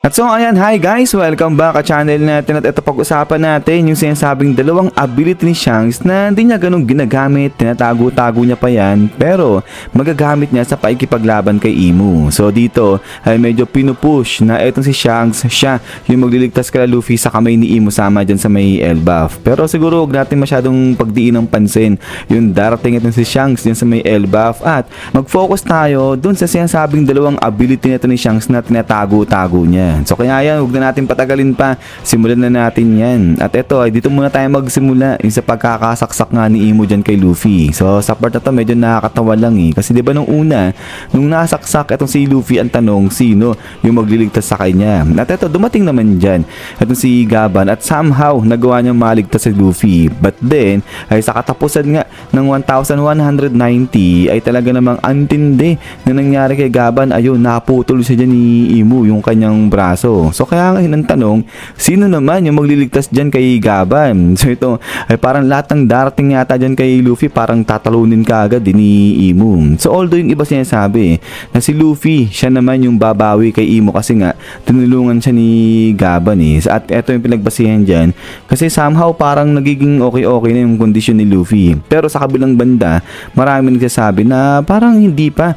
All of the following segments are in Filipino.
At so ayan, hi guys! Welcome back sa channel natin at ito pag-usapan natin yung sinasabing dalawang ability ni Shanks na hindi niya ganun ginagamit, tinatago-tago niya pa yan pero magagamit niya sa paikipaglaban kay Imu. So dito ay medyo pinupush na etong si Shanks, siya yung magliligtas kay Luffy sa kamay ni Imu sama dyan sa may Elbaf. Pero siguro huwag natin masyadong pagdiin ng pansin yung darating itong si Shanks dyan sa may Elbaf at mag-focus tayo dun sa sinasabing dalawang ability nito ni Shanks na tinatago-tago niya. So kaya yan, huwag na natin patagalin pa. Simulan na natin yan. At eto ay dito muna tayo magsimula yung sa pagkakasaksak nga ni Imu dyan kay Luffy. So sa part na to medyo nakakatawa lang eh. Kasi diba nung una, nung nasaksak etong si Luffy, ang tanong sino yung magliligtas sa kanya. At eto dumating naman dyan etong si Gaban at somehow nagawa niyang maligtas si Luffy. But then ay sa katapusan nga ng 1190 ay talaga namang antindi na nangyari kay Gaban. Ayun, naputol siya dyan ni Imu yung kanyang braso. So kaya ngayon ang tanong, sino naman yung magliligtas dyan kay Gaban? So ito ay parang lahat ng darating yata dyan kay Luffy parang tatalunin ka agad din ni Imu. So although yung iba sinasabi na si Luffy siya naman yung babawi kay Imu kasi nga tinulungan siya ni Gaban eh. At ito yung pinagbasihan dyan kasi somehow parang nagiging okay na yung kondisyon ni Luffy. Pero sa kabilang banda marami nagsasabi na parang hindi pa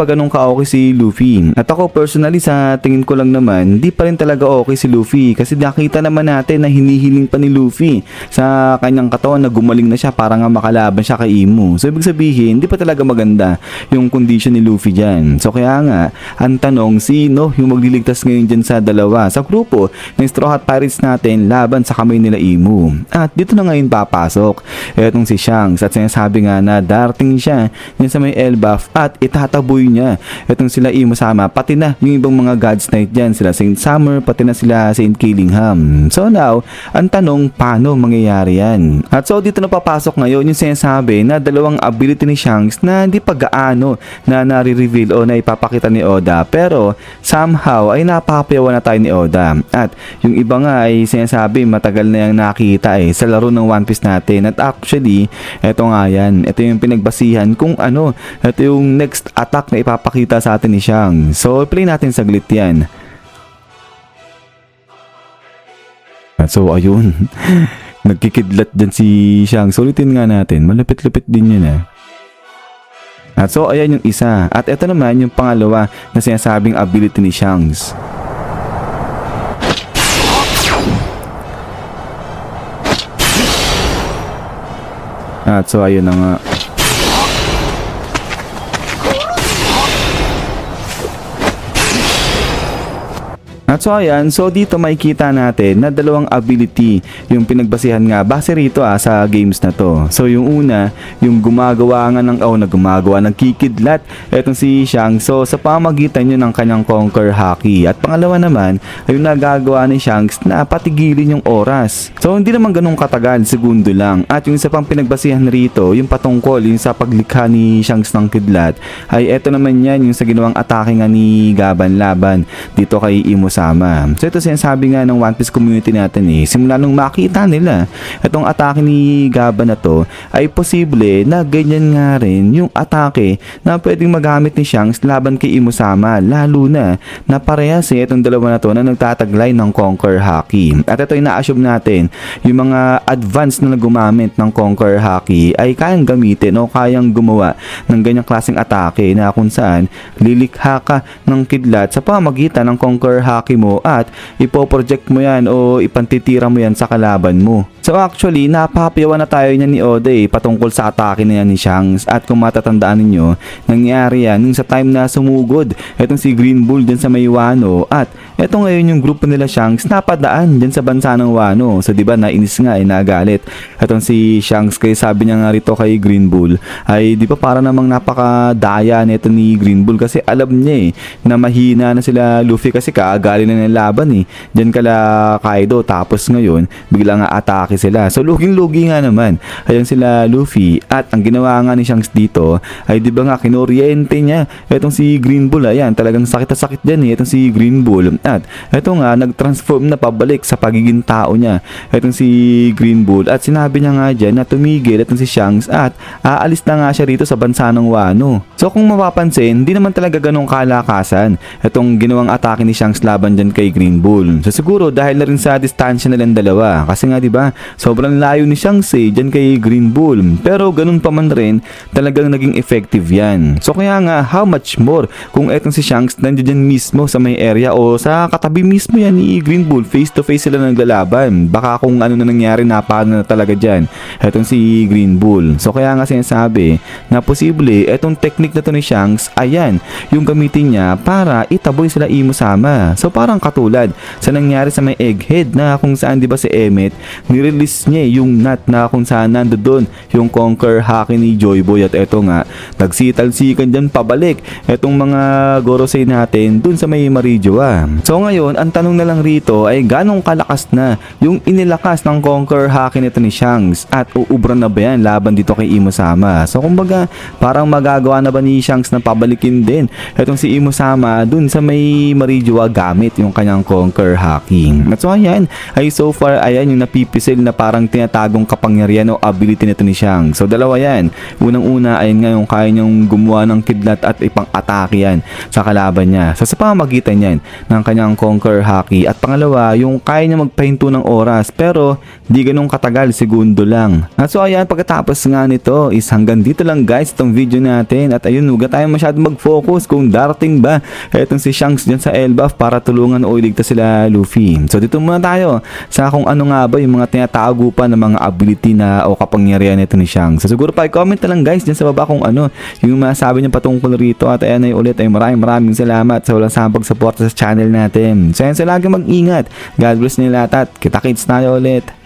ganun ka-okay si Luffy. At ako personally sa tingin ko lang naman hindi pa rin talaga okay si Luffy kasi nakita naman natin na hinihiling pa ni Luffy sa kanyang katawan na gumaling na siya para nga makalaban siya kay Imu. So ibig sabihin hindi pa talaga maganda yung condition ni Luffy dyan. So kaya nga ang tanong, sino yung magliligtas ngayon dyan sa dalawa sa grupo ng Straw Hat Pirates natin laban sa kamay nila Imu. At dito na ngayon papasok etong si Shanks at sinasabi nga na darating siya dyan sa may Elbaf at itataboy niya etong sila Imu sama pati na yung ibang mga God's Knight dyan, sila Saint Summer, pati na sila Saint Killingham. So now, ang tanong, paano mangyayari yan? At so dito na papasok ngayon yung sinasabi na dalawang ability ni Shanks na hindi pa gaano na nare-reveal o na ipapakita ni Oda pero somehow ay napapayawan na tayo ni Oda. At yung iba nga ay sinasabi matagal na yung nakita eh sa laro ng One Piece natin. At actually, eto nga yan. Ito yung pinagbasihan kung ano, ito yung next attack na ipapakita sa atin ni Shanks. So play natin saglit yan. So ayun, nagkikidlat dyan si Shanks. Ulitin nga natin, malapit-lapit din yun eh. At so ayan yung isa. At ito naman yung pangalawa na sinasabing ability ni Shanks. At so ayun na nga. At so ayan, so dito makikita natin na dalawang ability yung pinagbasihan nga base rito sa games na to. So yung una, yung gumagawa nga ng kikidlat etong si Shanks so sa pamagitan nyo ng kanyang Conquer Haki. At pangalawa naman ay yung nagagawa ni Shanks na patigilin yung oras. So hindi naman ganun katagal, segundo lang. At yung isa pang pinagbasihan rito, yung patungkol yung sa paglikha ni Shanks ng kidlat ay eto naman yan yung sa ginawang atake nga ni Gaban laban dito kay Imu sama. So ito sinasabi nga ng One Piece community natin eh, simula nung makita nila itong atake ni Gaban na to ay posible na ganyan nga rin yung atake na pwedeng magamit ni Shanks laban kay Imu sama, lalo na parehas itong dalawa na to na nagtataglay ng Conquer Haki. At ito ina-assume natin yung mga advanced na gumamit ng Conquer Haki ay kayang gamitin o kayang gumawa ng ganyang klaseng atake na kung saan lilikha ka ng kidlat sa pamagitan ng Conquer Haki mo at ipoproject mo yan o ipantitira mo yan sa kalaban mo. So actually, napapayawan na tayo niya ni Oda patungkol sa atake na yan ni Shanks. At kung matatandaan ninyo, nangyari yan nung sa time na sumugod etong si Green Bull dyan sa may Wano. At eto ngayon yung grupo nila Shanks napadaan dyan sa bansa ng Wano. So diba nainis nga nagalit etong si Shanks kaya sabi niya nga rito kay Green Bull ay di ba para namang napakadaya nito ni Green Bull kasi alam niya na mahina na sila Luffy kasi kaagali na ng laban dyan kala Kaido tapos ngayon bigla nga atake sila. So luging-lugi nga naman ayun sila Luffy. At ang ginawa nga ni Shanks dito ay di ba nga kinoryente niya etong si Green Bull. Ayan talagang sakit na sakit dyan etong si Green Bull. at eto nga nag-transform na pabalik sa pagiging tao niya etong si Green Bull at sinabi niya nga dyan na tumigil etong si Shanks at aalis na nga siya rito sa bansa ng Wano. So kung mapapansin, hindi naman talaga ganong kalakasan etong ginawang atake ni Shanks laban dyan kay Green Bull. So siguro dahil na rin sa distansya nilang dalawa kasi nga diba sobrang layo ni Shanks dyan kay Green Bull, pero ganun pa man rin talagang naging effective yan. So kaya nga how much more kung etong si Shanks nandiyan dyan mismo sa may area o sa katabi mismo yan ni Green Bull, face to face sila naglalaban. Baka kung ano na nangyari napano na talaga dyan etong si Green Bull. So kaya nga sinasabi na posible etong technique na to ni Shanks ayan yung gamitin niya para itaboy sila Imo Sama. So parang katulad sa nangyari sa may Egghead na kung saan diba si Emmet nirelease niya yung nut na kung saan nandoon yung Conquer Haki ni Joy Boy at eto nga nagsitalsikan dyan pabalik etong mga Gorosei natin dun sa may Marijoa. So ngayon ang tanong na lang rito ay ganong kalakas na yung inilakas ng Conquer Haki nito ni Shanks at uubra na ba yan laban dito kay Imo Sama. So kumbaga parang magagawa na ba ni Shanks na pabalikin din etong si Imo Sama dun sa may Marijoa gamit yung kanyang Conquer Haki. At so ayan ay so far ayan yung napipisil na parang tinatagong kapangyarihan o ability nito ni Shanks. So dalawa yan. Unang-una ayun nga yung kaya niyang gumawa ng kidlat at ipang-atake yan sa kalaban niya. So sa pamamagitan yan ng kanyang Conquer Haki at pangalawa yung kaya niya magpahinto ng oras pero di ganun katagal, segundo lang. At so ayan pagkatapos nga nito is hanggang dito lang guys itong video natin at ayun huwag tayo masyadong mag-focus kung darating ba etong si Shanks dyan sa Elbaf para tulungan o iligtas sila Luffy. So dito muna tayo sa kung ano nga ba yung mga tinatago pa ng mga ability na o kapangyarihan nito ni Shanks. So siguro pa i-comment na lang guys dyan sa baba kung ano yung masabi niya patungkol rito at ayan ay ulit ay maraming salamat sa walang sahang pagsuporta sa channel natin. So ayan sa lagi mag-ingat. God bless nila lahat at kita-kits tayo ulit.